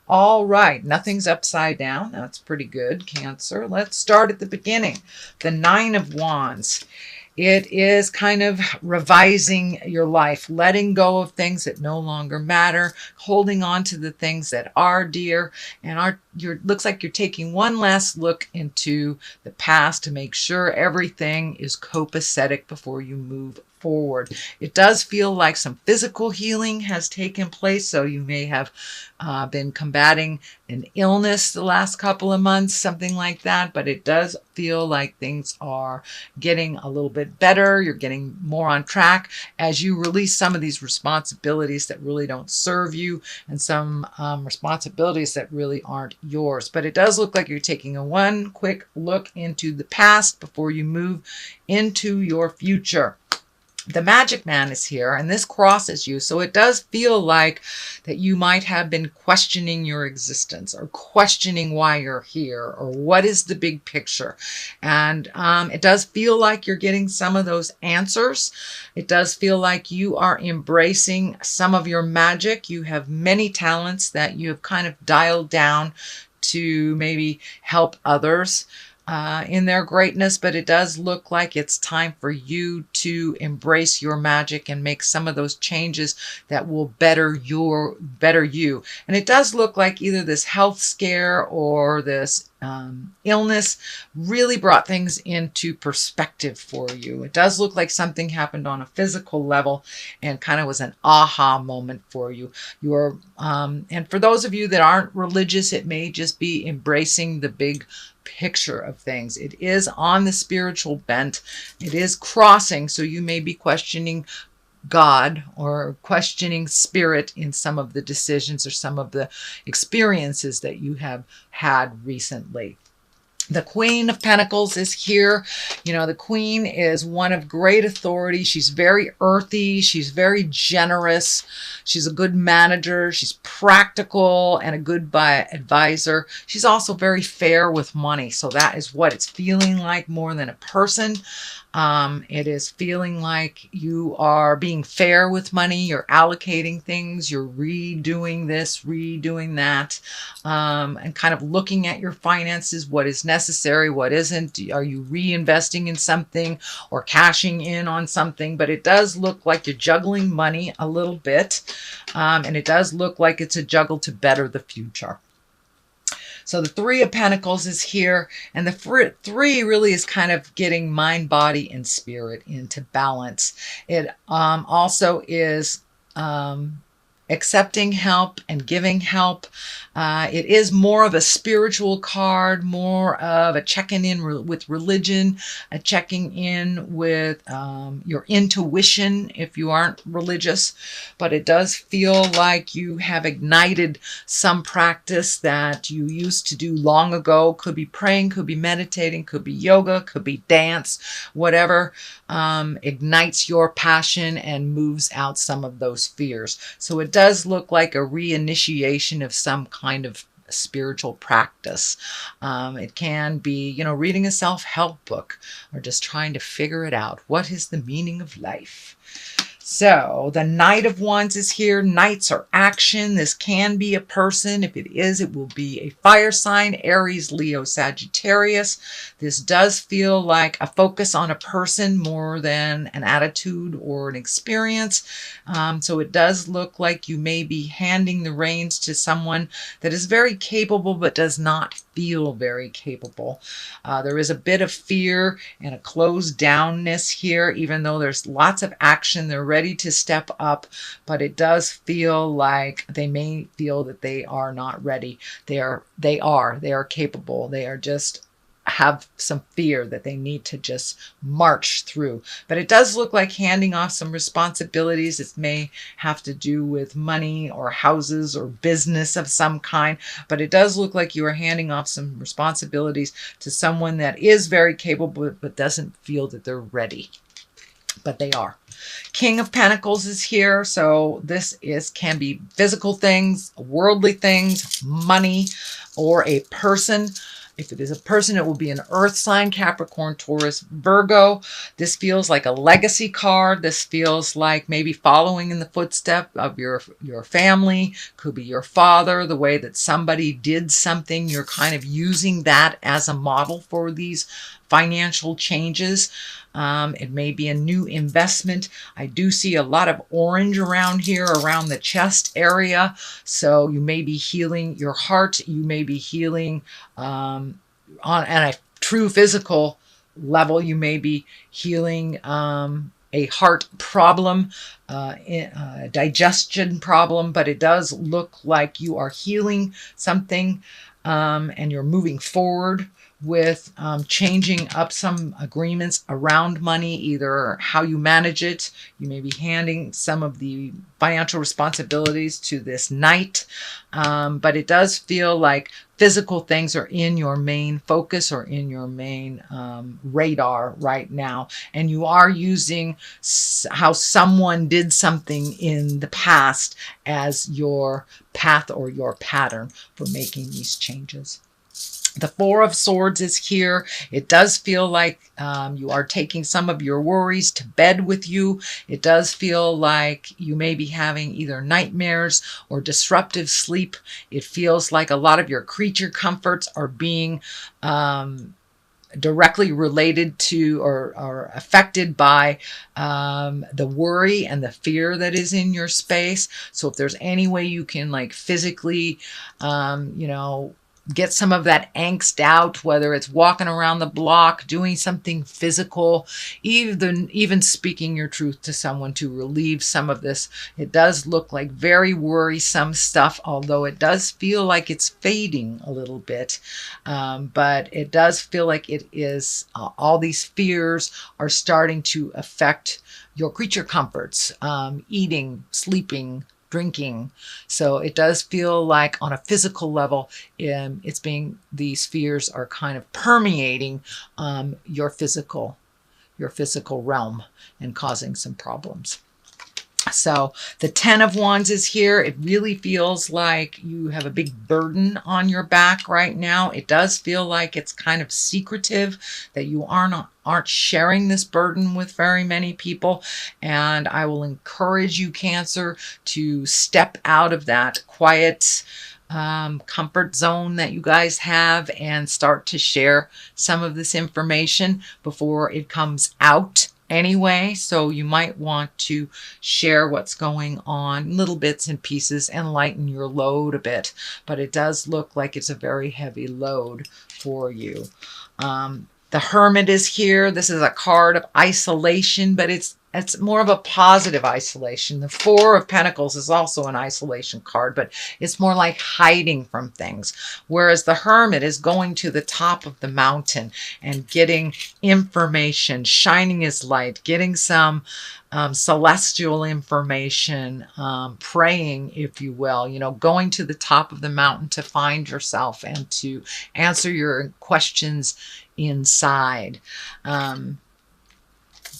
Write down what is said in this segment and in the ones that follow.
All right, nothing's upside down. That's pretty good, Cancer. Let's start at the beginning. The Nine of Wands. It is kind of revising your life, letting go of things that no longer matter, holding on to the things that are dear, and looks like you're taking one last look into the past to make sure everything is copacetic before you move forward. It does feel like some physical healing has taken place, so you may have been combating an illness the last couple of months, something like that, but it does feel like things are getting a little bit better. You're getting more on track as you release some of these responsibilities that really don't serve you, and some responsibilities that really aren't yours. But it does look like you're taking a one quick look into the past before you move into your future. The Magic Man is here, and this crosses you, so it does feel like that you might have been questioning your existence, or questioning why you're here, or what is the big picture. And it does feel like you're getting some of those answers. It does feel like you are embracing some of your magic. You have many talents that you have kind of dialed down to maybe help others in their greatness, but it does look like it's time for you to embrace your magic and make some of those changes that will better you. And it does look like either this health scare or this illness really brought things into perspective for you. It does look like something happened on a physical level and kind of was an aha moment for you. And for those of you that aren't religious, it may just be embracing the big picture of things. It is on the spiritual bent. It is crossing, so you may be questioning God or questioning spirit in some of the decisions or some of the experiences that you have had recently. The Queen of Pentacles is here. You know, the Queen is one of great authority. She's very earthy. She's very generous. She's a good manager. She's practical and a good advisor. She's also very fair with money. So that is what it's feeling like more than a person. It is feeling like you are being fair with money. You're allocating things. You're redoing this, redoing that, and kind of looking at your finances, what is necessary, what isn't. Are you reinvesting in something or cashing in on something? But it does look like you're juggling money a little bit, and it does look like it's a juggle to better the future. So the Three of Pentacles is here, and the three really is kind of getting mind, body, and spirit into balance. It also is accepting help and giving help. It is more of a spiritual card, more of a checking in with religion, a checking in with your intuition if you aren't religious. But it does feel like you have ignited some practice that you used to do long ago. Could be praying, could be meditating, could be yoga, could be dance, whatever ignites your passion and moves out some of those fears. So it does look like a reinitiation of some kind of spiritual practice. It can be, you know, reading a self-help book or just trying to figure it out. What is the meaning of life? So the Knight of Wands is here. Knights are action. This can be a person. If it is, it will be a fire sign, Aries, Leo, Sagittarius. This does feel like a focus on a person more than an attitude or an experience. So it does look like you may be handing the reins to someone that is very capable but does not feel very capable. There is a bit of fear and a closed downness here, even though there's lots of action. They're ready to step up, but it does feel like they may feel that they are not ready. They are capable. They are just have some fear that they need to just march through. But it does look like handing off some responsibilities. It may have to do with money or houses or business of some kind, but it does look like you are handing off some responsibilities to someone that is very capable but doesn't feel that they're ready. But they are. King of Pentacles is here. So this can be physical things, worldly things, money, or a person. If it is a person, it will be an earth sign, Capricorn, Taurus, Virgo. This feels like a legacy card. This feels like maybe following in the footsteps of your family. Could be your father, the way that somebody did something. You're kind of using that as a model for these financial changes. It may be a new investment. I do see a lot of orange around here, around the chest area. So you may be healing your heart. You may be healing on a true physical level. You may be healing a heart problem, a digestion problem, but it does look like you are healing something and you're moving forward with changing up some agreements around money, either how you manage it. You may be handing some of the financial responsibilities to this knight, but it does feel like physical things are in your main focus or in your main radar right now. And you are using how someone did something in the past as your path or your pattern for making these changes. The Four of Swords is here. It does feel like you are taking some of your worries to bed with you. It does feel like you may be having either nightmares or disruptive sleep. It feels like a lot of your creature comforts are being directly related to or affected by the worry and the fear that is in your space. So if there's any way you can like physically, get some of that angst out, whether it's walking around the block, doing something physical, even speaking your truth to someone to relieve some of this. It does look like very worrisome stuff, although it does feel like it's fading a little bit. But it does feel like it is, all these fears are starting to affect your creature comforts, eating, sleeping, drinking. So it does feel like on a physical level, these fears are kind of permeating your physical realm and causing some problems. So the Ten of Wands is here. It really feels like you have a big burden on your back right now. It does feel like it's kind of secretive, that you aren't sharing this burden with very many people. And I will encourage you, Cancer, to step out of that quiet comfort zone that you guys have and start to share some of this information before it comes out anyway. So you might want to share what's going on, little bits and pieces, and lighten your load a bit. But it does look like it's a very heavy load for you. The Hermit is here. This is a card of isolation, but it's more of a positive isolation. The Four of Pentacles is also an isolation card, but it's more like hiding from things. Whereas the Hermit is going to the top of the mountain and getting information, shining his light, getting some celestial information, praying, if you will, going to the top of the mountain to find yourself and to answer your questions inside.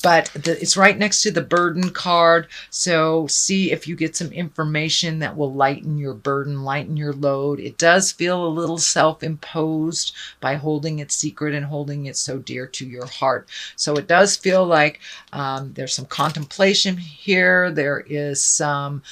But it's right next to the burden card. So see if you get some information that will lighten your burden, lighten your load. It does feel a little self-imposed by holding it secret and holding it so dear to your heart. So it does feel like there's some contemplation here. There is some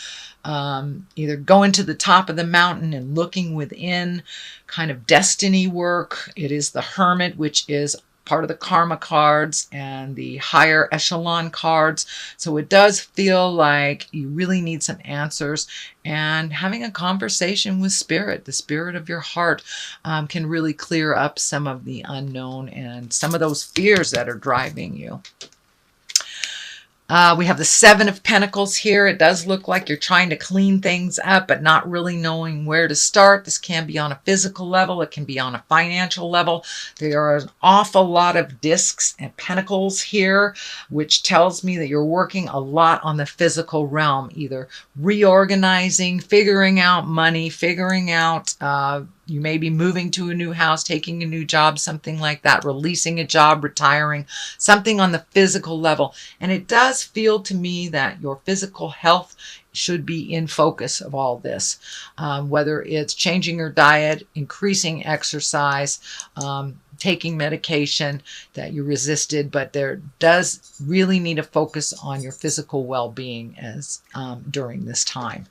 either going to the top of the mountain and looking within, kind of destiny work. It is the Hermit, which is part of the karma cards and the higher echelon cards. So it does feel like you really need some answers, and having a conversation with spirit, the spirit of your heart, can really clear up some of the unknown and some of those fears that are driving you. We have the Seven of Pentacles here. It does look like you're trying to clean things up, but not really knowing where to start. This can be on a physical level. It can be on a financial level. There are an awful lot of discs and pentacles here, which tells me that you're working a lot on the physical realm, either reorganizing, figuring out money, figuring out You may be moving to a new house, taking a new job, something like that, releasing a job, retiring, something on the physical level. And it does feel to me that your physical health should be in focus of all this, whether it's changing your diet, increasing exercise, taking medication that you resisted, but there does really need a focus on your physical well-being as during this time.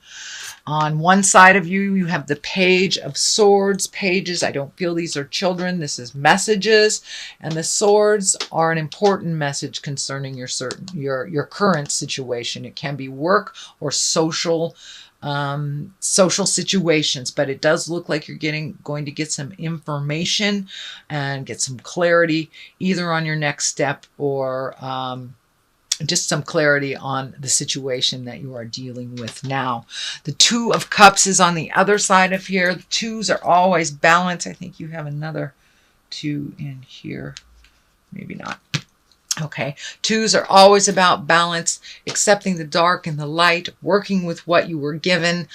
On one side of you, you have the Page of Swords. Pages, I don't feel these are children. This is messages. And the swords are an important message concerning your current situation. It can be work or social situations, but it does look like you're going to get some information and get some clarity either on your next step or just some clarity on the situation that you are dealing with now. The Two of Cups is on the other side of here. The twos are always balanced. I think you have another two in here. Maybe not. Okay. Twos are always about balance, accepting the dark and the light, working with what you were given,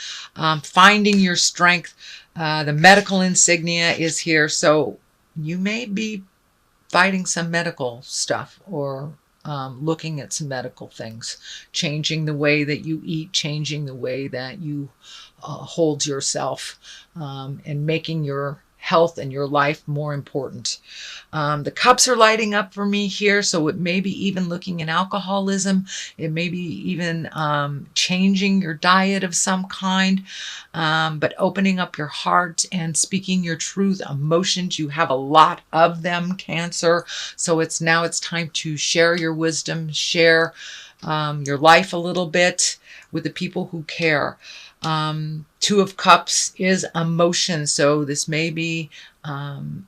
finding your strength. The medical insignia is here. So you may be fighting some medical stuff or looking at some medical things, changing the way that you eat, changing the way that you hold yourself, and making your health and your life more important. The cups are lighting up for me here, so it may be even looking at alcoholism. It may be even changing your diet of some kind, but opening up your heart and speaking your truth. Emotions, you have a lot of them, Cancer. So it's time to share your wisdom, share your life a little bit with the people who care. Two of Cups is emotion, so this may be an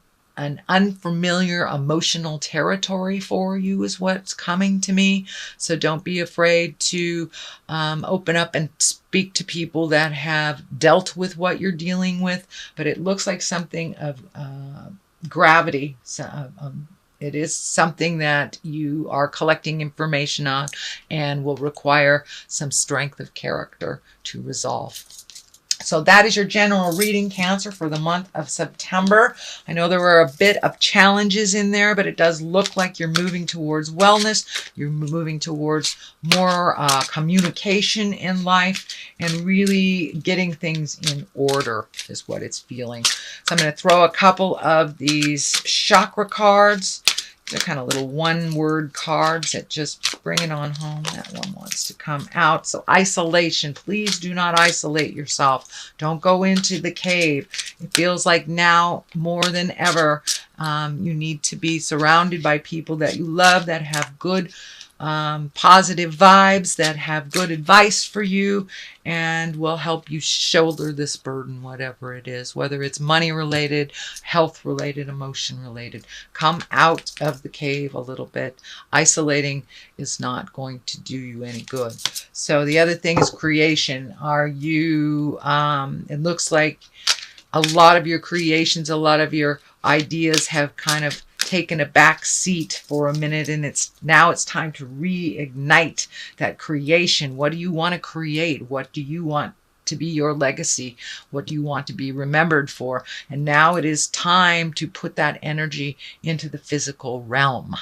unfamiliar emotional territory for you is what's coming to me. So don't be afraid to open up and speak to people that have dealt with what you're dealing with, but it looks like something of gravity. So, it is something that you are collecting information on and will require some strength of character to resolve. So that is your general reading, Cancer, for the month of September. I know there were a bit of challenges in there, but it does look like you're moving towards wellness. You're moving towards more communication in life and really getting things in order is what it's feeling. So I'm going to throw a couple of these chakra cards. They're kind of little one-word cards that just bring it on home. That one wants to come out. So isolation. Please do not isolate yourself. Don't go into the cave. It feels like now more than ever you need to be surrounded by people that you love, that have good positive vibes, that have good advice for you and will help you shoulder this burden, whatever it is, whether it's money related, health related, emotion related. Come out of the cave a little bit. Isolating is not going to do you any good. So the other thing is creation. Are you, it looks like a lot of your creations, a lot of your ideas have kind of taken a back seat for a minute, and now it's time to reignite that creation. What do you want to create? What do you want to be your legacy? What do you want to be remembered for? And now it is time to put that energy into the physical realm.